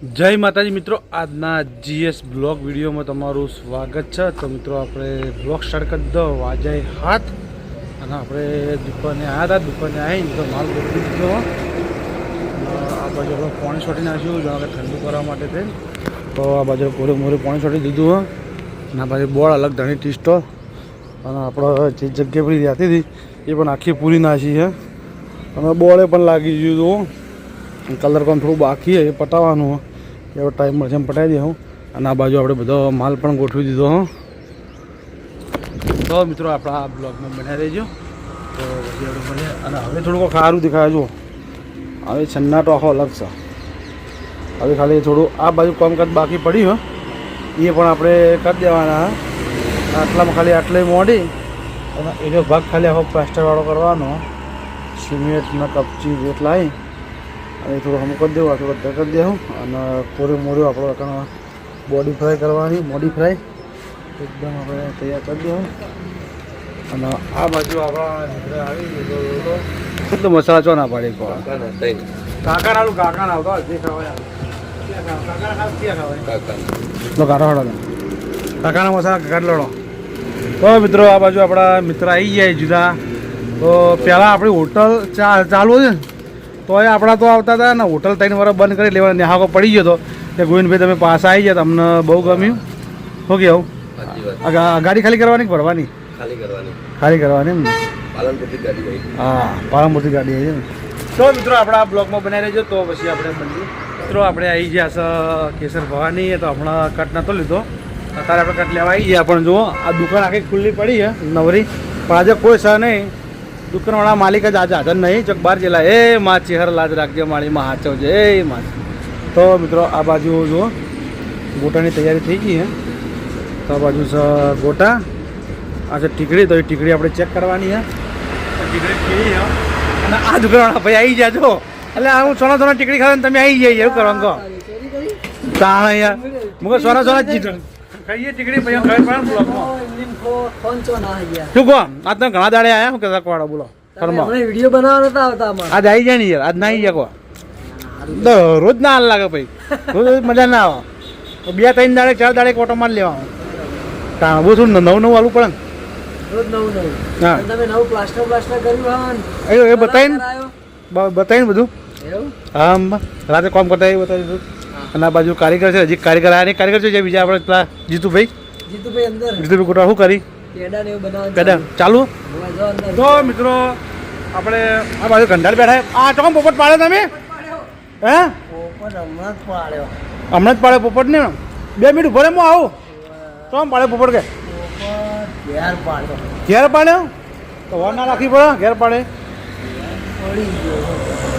જય માતાજી મિત્રો, આજના જીએસ બ્લોગ વિડીયોમાં તમારું સ્વાગત છે। તો મિત્રો આપણે બ્લોગ સ્ટાર્ટ કરી દો વાજે હાથ અને આપણે દુકાને આવ્યા હતા। દુકાને આવીને તો માલ ગોઠવી દીધો। આ બાજુ આપણે પાણી છોટી નાખ્યું જાણે કે ઠંડુ કરવા માટે થઈને। તો આ બાજુ પૂરે મોરે પાણી છોટી દીધું અને આ બાજુ બોળ અલગ ધણી ટીસ્ટો અને આપણે જે જગ્યા પડી રહેતી હતી એ પણ આખી પૂરી નાખી છે અને બોળે પણ લાગી ગયું હતું। કલર પણ થોડું બાકી છે, એ પટાવવાનું એવો ટાઈમ મળશે એમ પટાવી દઉં। અને આ બાજુ આપણે બધો માલ પણ ગોઠવી દીધો હો। તો મિત્રો આપણા આ બ્લોગમાં બનાવી રહેજો। તો પછી આપણે મળીએ અને હવે થોડુંક સારું દેખાય જો હવે સન્નાટો આખો અલગ છે। હવે ખાલી થોડું આ બાજુ કામકાજ બાકી પડ્યું એ પણ આપણે કરી દેવાના। આટલામાં ખાલી આટલે મોડી અને એનો ભાગ ખાલી આખો પ્લાસ્ટરવાળો કરવાનો। સિમેન્ટના કપચી વેટ લાવી અને થોડું હમ કરી દેવું, થોડું કરી દેવું અને કોરે મોરે આપણે બોડી ફ્રાય કરવાની। બોડી ફ્રાય એકદમ આપણે તૈયાર કરી દેવું। અને આ બાજુ આપણા નીકળે આવી તો મસાલા ચો ના પાડી કાકા નાલું કાકા ના આવતો જે ખાવાય કાકાના મસાલા કાકા લડો। તો મિત્રો આ બાજુ આપણા મિત્ર આવી જાય જુદા। તો પહેલાં આપણી હોટલ ચાલુ છે તો એ આપણા તો આવતા હતા ને હોટલ 3 વર્ષ બંધ કરી લેવા નેહાકો પડી ગયો હતો કે ગોવિંદભાઈ તમે પાછા આવી ગયા, તમને બહુ ગમ્યું હો કે આવું? ગાડી ખાલી કરવાની ભરવાની? ખાલી કરવાની એમ ને? હા, પાલનપુરથી ગાડી આવી છે ને। તો મિત્રો આપણા બ્લોગમાં બનાવી રહેજો। તો પછી આપણે મળીએ મિત્રો। આપણે આવી ગયા કેસર ભવાની, તો હમણાં કટ નહોતો લીધો, અત્યારે આપણે કટ લેવા આવી ગયા। પણ જુઓ આ દુકાન આખી ખુલ્લી પડી છે નવરી, પણ આજે કોઈ છે નહીં। દુકાનવાળા માલિક જ આજે હાજર નહીં, ચોક બહાર જેલા એ માં ચહેર લાજ રાખજે માળીમાં હાચવજે એ માં। તો મિત્રો આ બાજુ જુઓ ગોટાની તૈયારી થઈ ગઈ છે। તો આ બાજુ છે ગોટા, આ છે ટીકડી। તો એ ટીકડી આપણે ચેક કરવાની છે, ટીકડી કેવી છે। અને આ દુકાનવાળા ભાઈ આવી ગયા છો એટલે હું સોના સોના ટીકડી ખાવ તમે આવી જાય એવું કરવાનું કહો તાણ યાર મુકે સોના સોના ખાઈએ ટીકડી પછી ખબર પડે બ્લોગમાં શું કહો? આજ તમે ઘણા દાડે આવ્યા શું કહેતા કોવાડો બોલો વિડીયો બનાવવાનો નતા આવતા આજ આવી જાય ને યાર, આજ ના આવી જાય કહો રોજ ના હાલ લાગે ભાઈ, રોજ મજા ના આવે। 2-3 દાડે 4 દાડે ઓટો માર લેવાનો તાણ બહુ શું નવું હાલવું પડે ને રોજ નવું હા તમે નવું પ્લાસ્ટર કર્યું એ બતાવીને બધું હા રાતે કામ કરતા એ બતાવી દીધું। અને આ બાજુ કારીગર છે, હજી કારીગર આવ્યા નહીં। કારીગર છે બીજા આપણે પેલા જીતુભાઈ ગોટા શું કરી પેડા ચાલુ। તો મિત્રો આપણે આ બાજુ ગંડાર બેઠા। આ ચોમ પોપટ પાડ્યો તમે? હે હમણાં જ પાડે પોપટ ને? 2 મિનિટ ઉભો રે હું આવું। ચોમ પાડે પોપટ કે ઘેર પાડ્યો? તો વાર ના રાખવી પડે, ઘેર પાડે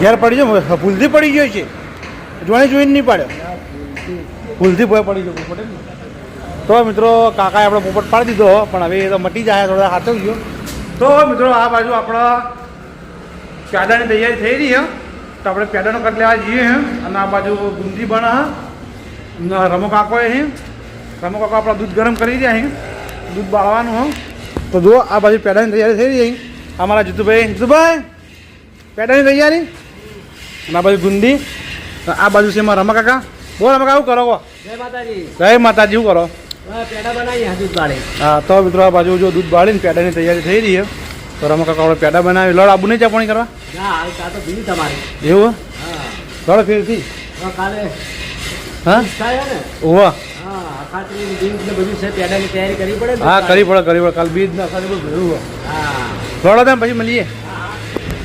ઘેર પડી ગયો, ભૂલથી પડી ગયો છે, જોઈને નહીં પાડ્યો, ભૂલથી ભય પડી ગયો પોપટ। તો મિત્રો કાકાએ આપણે પોપટ પાડી દીધો, પણ હવે એ તો મટી જાય, થોડા હાથો ગયો। તો મિત્રો આ બાજુ આપણા પેડાની તૈયારી થઈ રહી છે, તો આપણે પેડાનો કટ લેવા જઈએ છે। અને આ બાજુ ગુંદી બના રમો કાકો એ રમો કાકો આપણા દૂધ ગરમ કરી રહ્યા છે, દૂધ બાળવાનું હો। તો જુઓ આ બાજુ પેડાની તૈયારી થઈ રહી છે। અમારા જીતુભાઈ પેડાની તૈયારી અને આ બાજુ ગુંદી, આ બાજુ છે એમાં રમા કાકા। બોલ રમા કાકા શું કરો? જય માતાજી। જય માતાજી શું કરો? પેડા બનાવી દૂધ બાળી। હા તો મિત્રો આ બાજુ જો દૂધ બાળીને પેડાની તૈયારી થઈ રહી છે। તો રમા કાકા આપણે પેડા બનાવી લડ આબુ નહીં ચા પાણી કરવા એવું લડ ફેરથી હા ઓવા હા કરી પડે કાલ બીજ ના લડો તેમ પછી મળીએ।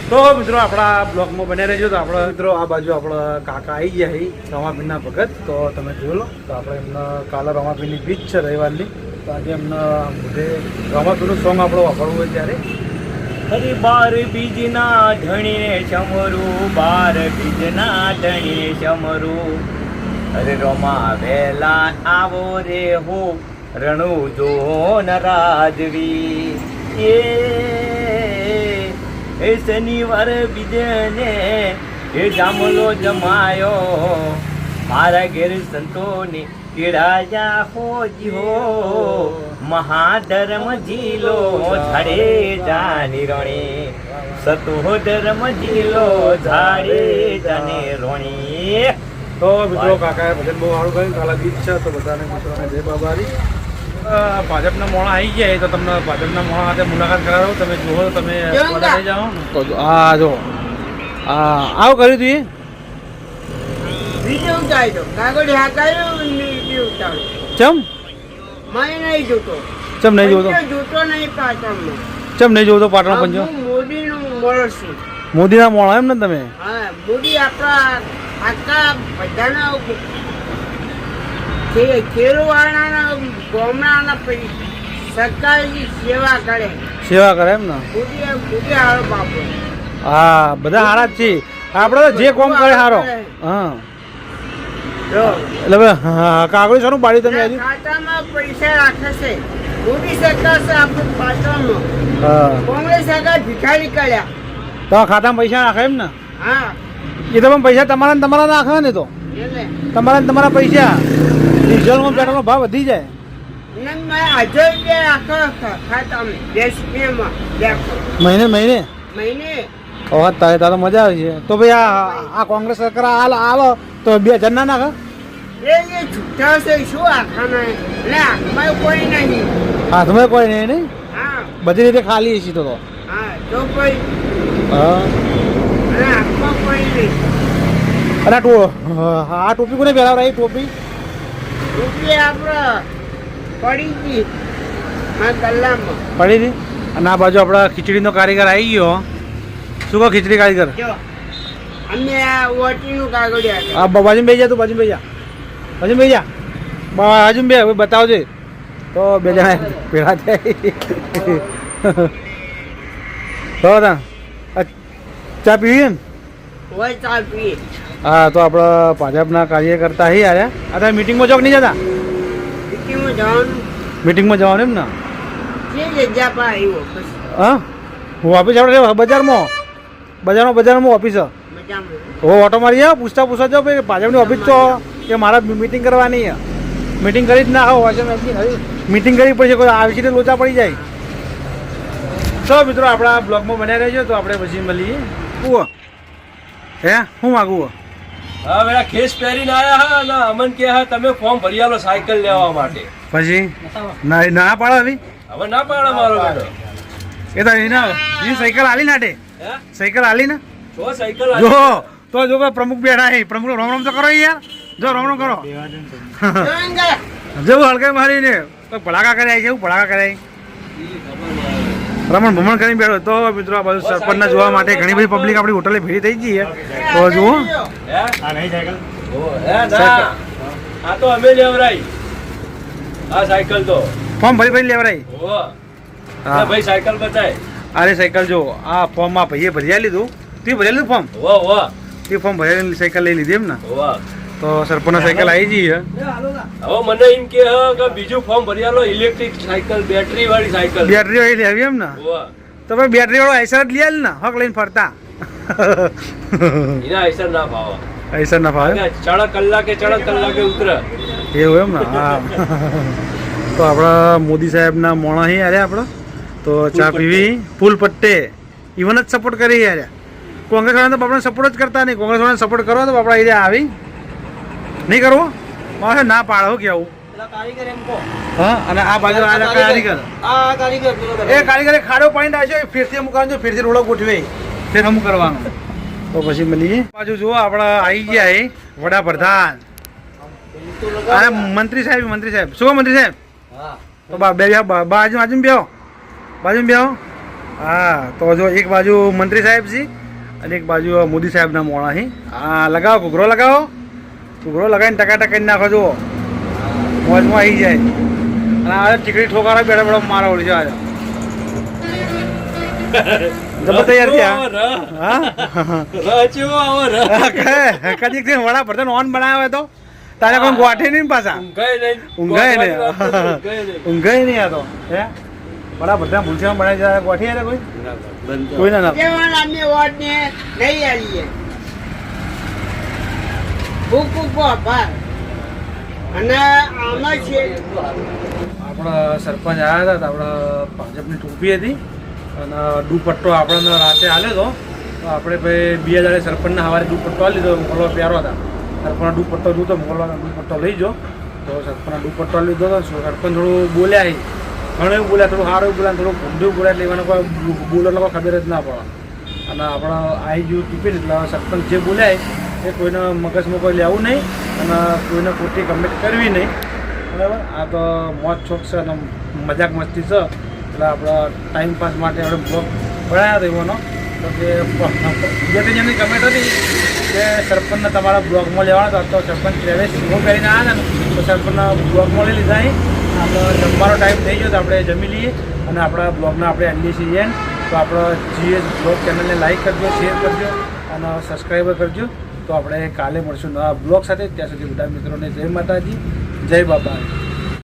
તો મિત્રો આપણા બ્લોગમાં બને રહેજો। તો આપણે મિત્રો આ બાજુ આપણા કાકા આવી ગયા છે રમાપીરના ભગત, તો તમે જોઈ લો। તો આપણે એમને કાલે રમાપીરની બીચ છે રવિવારની, તો આજે એમને બધે રમાપીનું સોંગ આપણે વાપરવું હોય ત્યારે અરે 12 બીજના ધણીને ચમરું, 12 બીજના ધણીને ચમરું, અરે રોમા વેલા આવો રે હો રણુ જો ન રાજવી એ શનિવાર બીજને એ જામલો જમાયો, મારા ઘેર સંતોને કેળાયા હોજી હો, મહાધર્મ જીલો ઝાડે જાની રણી, સતો ધર્મ જીલો ઝાડે જાને રોણી। તો મિત્રો કાકાએ ભજન બહુ સારું કર્યું, કાલા ગીત છે તો બધાને મિત્રોને જય બાબારી. ભાજપના મોણા આવી ગયા તો તમને ભાજપના મોણા સાથે મુલાકાત કરાવો, તમે જુઓ તમે થઈ જાઓ તો હા જો હા આવું કર્યું તું વિડીયો ઉતાર્યો, કાગળ હાકાયો ને વિડીયો ઉતાર્યો. ચમ મને નહીં જોતો. ચમ નહીં જોતો પંજો જોતો નહીં પાટણનો. ચમ નહીં જોતો પાટણ પંજો? હું મોદીનો માણસ છું. મોદીના મોણા એમ ને તમે? હા, મોદી આપણા આખા બધાના ખેડૂતવાળાના ગામડાના સરકારની સેવા કરે. સેવા કરે એમ ને? મોદી હારો બાપુ. હા બધા સારા જ છે આપણે તો જે કોમ કરે સારો. હા જો એટલે કાગળ શાનું પાડ્યું તમે હજી? ખાતામાં પૈસા રાખે છે. મોદી સરકાર છે આપણું પાટણમાં. હા કોંગ્રેસ સરકાર ભિખારી કર્યા. તો ખાતામાં પૈસા નાખે એમ ને? હા એ તો પણ પૈસા તમારા ને તમારા નાખે ને? તો એટલે તમારા ને તમારા પૈસા ડીઝલમાં પેટ્રોલનો ભાવ વધી જાય. મેં 1000 રૂપિયા રાખો ખાતામાં 10 મહિને મહિને મહિને. ઓહ તારે તારે મજા આવે છે. તો ભાઈ આ કોંગ્રેસ સરકાર આવો તો 2000 ના નાખે? એ છૂટા છે શું આખાના? એટલે આખમાં કોઈ નહીં. હાથમાં કોઈ નહીં નહીં હા બધી રીતે ખાલી છે તો હા તો કોઈ હા. અને આખમાં કોઈ નહીં. અને આ ટોપી કોને પહેરાવરાઈ? ટોપી રૂપિયા આપણે પડી ગઈ મારા ગલ્લામાં. પડી હતી. અને આ બાજુ આપણા ખીચડીનો કારીગર આવી ગયો. શું કહો ખીચડી કારીગર? જો અમે આ ઓટીનું કાગળિયા આ બાજુ બેસી જા, તું બાજુ બેસી જા, બાજુ બેસી જા, બાજુ બે હવે બતાવજે. તો બે જણા ભેળા થાય તો ચા પીવી ને? હોય ચાલ પીએ. હા તો આપણા ભાજપના કાર્યકર્તા અહીં આવ્યા. આ તમે મિટિંગમાં ચોક નહીં જતા? સિટીમાં જવાનું મિટિંગમાં જવાનું એમ ને? જે જગ્યા પર આવ્યો પછી હા હું ઓફિસ આપણે બજારમાં ઓફિસ મજામાં. હો ઓટો મારી જાઓ, પૂછતા જાઓ ભાઈ ભાજપની ઓફિસ તો કે મારા મિટિંગ કરવાની. મિટિંગ કરી જ ના આવો મિટિંગ કરવી પડશે, કોઈ આવી છે લોચા પડી જાય. તો મિત્રો આપણા બ્લોગમાં બન્યા રહેજો તો આપણે પછી મળીએ. હે શું માગવું? હા બેટા ખેસ પહેરીને આયા હા ના અમન કે હા તમે ફોર્મ ભરી આલો સાયકલ લેવા માટે. પછી ના પાડે હવે? હવે ના પાડે મારો બેટો. એ તો એના એ સાયકલ આલી નાટે હે સાયકલ આલી ને જો સાયકલ જો તો જો કે પ્રમુખ બેઠા હે. પ્રમુખ રોમ રોમ તો કરો યાર, જો રોમ રોમ કરો. જેવું હલકે મારીને ભડાકા કરાય છે, એવું ભડાકા કરાય. રમણ ભમણ કરીને બેઠો. તો મિત્રો આ બાજુ સરપંચના જોવા માટે ઘણી બધી પબ્લિક આપણી હોટલે ભેગી થઈ ગઈ છે. તો જુઓ હે આ નહીં સાયકલ હે ના આ તો અમે લેવરાઈ આ સાયકલ તો ફોર્મ ભરી લેવરાય. ઓ હા ભાઈ સાયકલ બતાય. અરે સાયકલ જો આ ફોર્મમાં ભાઈએ ભરી લીધું. તે ભરી લીધું ફોર્મ? ઓ ઓ તે ફોર્મ ભરી સાયકલ લઈ લીધી એમ ને? ઓ તો સરપંચના સાયકલ આવી જઈએ. હવે મને એમ કે બીજું ફોર્મ ભરી આલો ઇલેક્ટ્રિક સાયકલ બેટરી વાળી સાયકલ. બેટરી વાળી લેવી એમ ને? ઓ તો ભાઈ બેટરી વાળો આઈસર જ લઈ ને હક લઈને ફરતા. એના આઈસર ના ભાવ આઈસર ના ભાવે ચડક કલાકે ઉતરે એવું એમ ને? હા તો આપણા મોદી સાહેબના મોણા અહીં આવ્યા આપણે તો ચા પીવી ફૂલ પટ્ટે. ઇવન જ સપોર્ટ કરી આવ્યા. કોંગ્રેસ વાળાને તો બાપડાને સપોર્ટ જ કરતા નહીં. કોંગ્રેસ વાળાને સપોર્ટ કરો તો બાપડા એરિયા આવી નહીં કરવો મારે ના પાડો કેવું. હા અને આ બાજુ કારીગર એ કારીગરે ખાડો પાણી આવ્યો ફેરથી અમુક આવજો, ફેરથી રોડો ગોઠવે ફેર અમુક કરવાનું. તો પછી મળીએ. બાજુ જુઓ આપણા આવી ગયા એ વડાપ્રધાન અરે મંત્રી સાહેબ શું મંત્રી સાહેબ? તો બાજુ બેહો. હા તો જો એક બાજુ મંત્રી સાહેબ છે અને એક બાજુ મોદી સાહેબના મોણા છે. હા લગાવો ઘૂઘરો લગાવીને ટકા કરી નાખો. જુઓ મોજમાં આવી જાય. અને આ ટીકડી ઠોકારો બેઠા મારા ઓળી છે. જબર તૈયાર થયા. કદી વડાપ્રધાન ઓન બનાવ્યો તો તારે કોઈ ગોઠે નહીં પાછા ઊંઘાય નહીં આ તો હે વડાપ્રધાન ભૂલશે બનાવી જાય ગોઠી આવે કોઈ ના અમે વોટ ને નહીં આવીએ અને આમાં છે આપણા સરપંચ આવ્યા હતા તો આપણા ભાજપની ટોપી હતી અને દુપટ્ટો આપણને રાતે આલ્યો હતો. તો આપણે ભાઈ 2 હજાર સરપંચના સવારે દુપટ્ટો આલી દીધો. ઓલો પહેરો હતા સરપંચનો દુપટ્ટો જોતો મોકલવાનો દુપટ્ટો લઈ જો તો સરપંચનો દુપટ્ટો લીધો તો સરપંચ થોડું બોલ્યા ઘણું એવું બોલ્યા થોડું સારું બોલ્યા થોડું ભૂંડું બોલ્યા એટલે એમને કોઈ બોલો લોકો ખબર જ ના પડે અને આપણે આવી ગયું ટીપી એટલે સરપંચ જે બોલ્યા એ કોઈને મગજમાં કોઈ લેવું નહીં અને કોઈને ખોટી કમેન્ટ કરવી નહીં બરાબર. આ તો મોજ શોખ છે અને મજાક મસ્તી છે એટલે આપણા ટાઈમપાસ માટે આપણે બ્લોગ બનાવ્યા હતો એવાનો તો કે બીજા ત્રીજાની કમેન્ટ હતી કે સરપંચને તમારા બ્લોગમાં લેવાના હતા તો સરપંચ પ્રવેશ એવો કરીને આવ્યા ને તો સરપંચના બ્લોગમાં લઈ લીધા અહીં આપણે જમવાનો ટાઈમ થઈ ગયો તો આપણે જમી લઈએ અને આપણા બ્લોગને આપણે એન્ડ છીએ તો આપણો GS બ્લોગ ચેનલને લાઈક કરજો શેર કરજો અને સબસ્ક્રાઈબર કરજો. તો આપણે કાલે મળશું નવા બ્લોગ સાથે. ત્યાં સુધી બધા મિત્રોને જય માતાજી, જય બાબા.